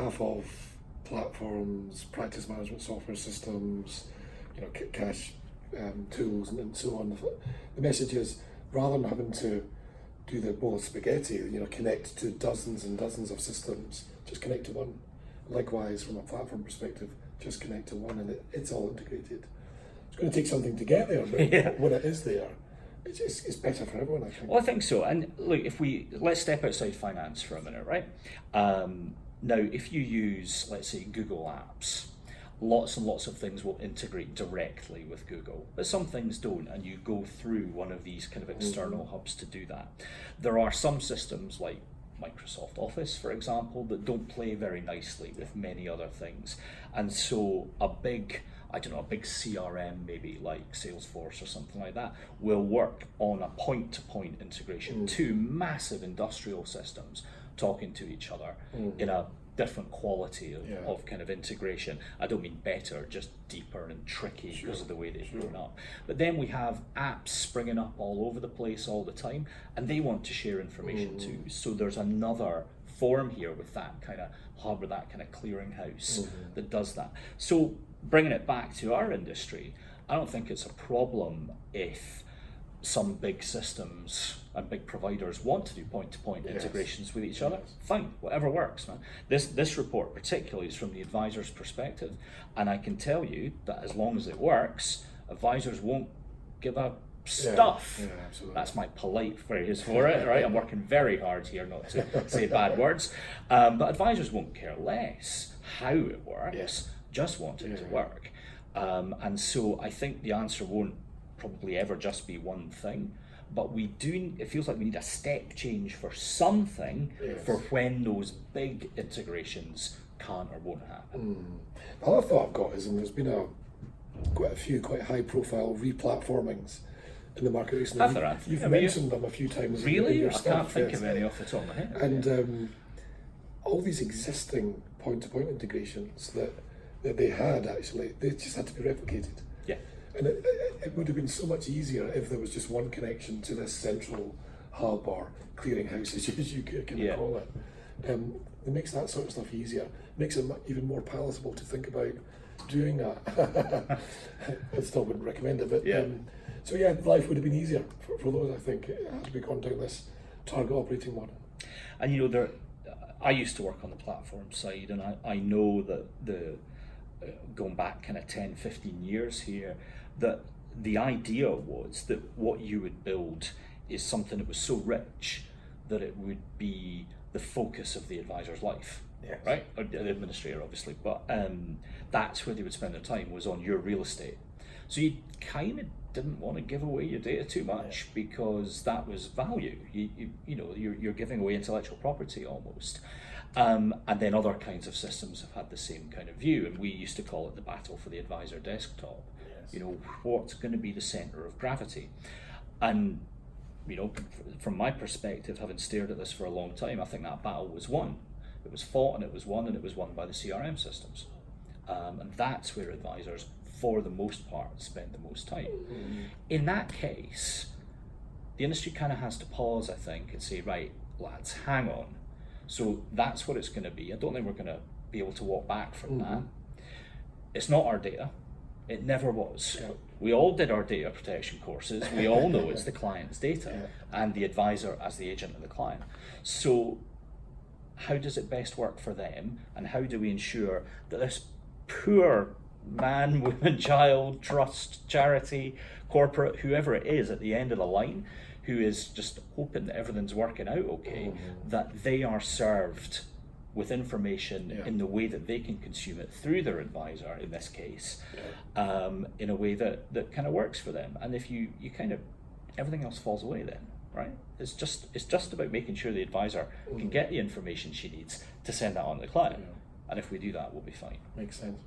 behalf of platforms, practice management software systems, cash tools, and so on. The message is, rather than having to do the bowl of spaghetti, connect to dozens and dozens of systems, just connect to one. Likewise, from a platform perspective, just connect to one, and it's all integrated. It's going to take something to get there, but when it is there, it's better for everyone, I think. Well, I think so. And look, let's step outside finance for a minute, right? Now, if you use, let's say, Google Apps, lots and lots of things will integrate directly with Google, but some things don't, and you go through one of these kind of external hubs to do that. There are some systems like Microsoft Office, for example, that don't play very nicely with many other things, and so a big CRM, maybe like Salesforce or something like that, will work on a point-to-point integration, two massive industrial systems talking to each other in a different quality of kind of integration. I don't mean better, just deeper and tricky because of the way they've grown up. But then we have apps springing up all over the place all the time, and they want to share information too. So there's another form here with that kind of hub or that kind of clearinghouse that does that. So bringing it back to our industry, I don't think it's a problem if some big systems and big providers want to do point-to-point integrations with each other. Fine, whatever works, man. This report particularly is from the advisor's perspective, and I can tell you that as long as it works, advisors won't give a stuff. Absolutely. That's my polite phrase for it, right? I'm working very hard here not to say bad words, but advisors won't care less how it works, just want it to work. And so I think the answer won't probably ever just be one thing, but it feels like we need a step change for something for when those big integrations can't or won't happen. The other thought I've got is, and there's been quite a few quite high profile re-platformings in the market recently. You've mentioned them a few times. Really? In your I stuff, can't think of any off the top of my head. And all these existing point-to-point integrations that they had, actually, they just had to be replicated. Yeah. And it would have been so much easier if there was just one connection to this central hub or clearinghouse, as you can call it. It makes that sort of stuff easier. Makes it even more palatable to think about doing that. I still wouldn't recommend it, but so life would have been easier for those, I think, had we gone down this target operating model. And I used to work on the platform side, and I know that going back kind of 10, 15 years here, that the idea was that what you would build is something that was so rich that it would be the focus of the advisor's life, right? Or the administrator, obviously, but that's where they would spend their time, was on your real estate. So you kind of didn't want to give away your data too much because that was value. You're giving away intellectual property almost. And then other kinds of systems have had the same kind of view, and we used to call it the battle for the advisor desktop. What's going to be the center of gravity? And from my perspective, having stared at this for a long time, I think that battle was won. It was fought and it was won, and it was won by the CRM systems. And that's where advisors, for the most part, spend the most time. In that case, the industry kind of has to pause, I think, and say, right, lads, hang on. So that's what it's going to be. I don't think we're going to be able to walk back from that. It's not our data. It never was. We all did our data protection courses. We all know it's the client's data and the advisor as the agent of the client. So how does it best work for them, and how do we ensure that this poor man, woman, child, trust, charity, corporate, whoever it is at the end of the line, who is just hoping that everything's working out okay, that they are served with information in the way that they can consume it through their advisor, in this case, in a way that kind of works for them. And if you kind of, everything else falls away then, right? It's just about making sure the advisor can get the information she needs to send that on to the client. And if we do that, we'll be fine. Makes sense.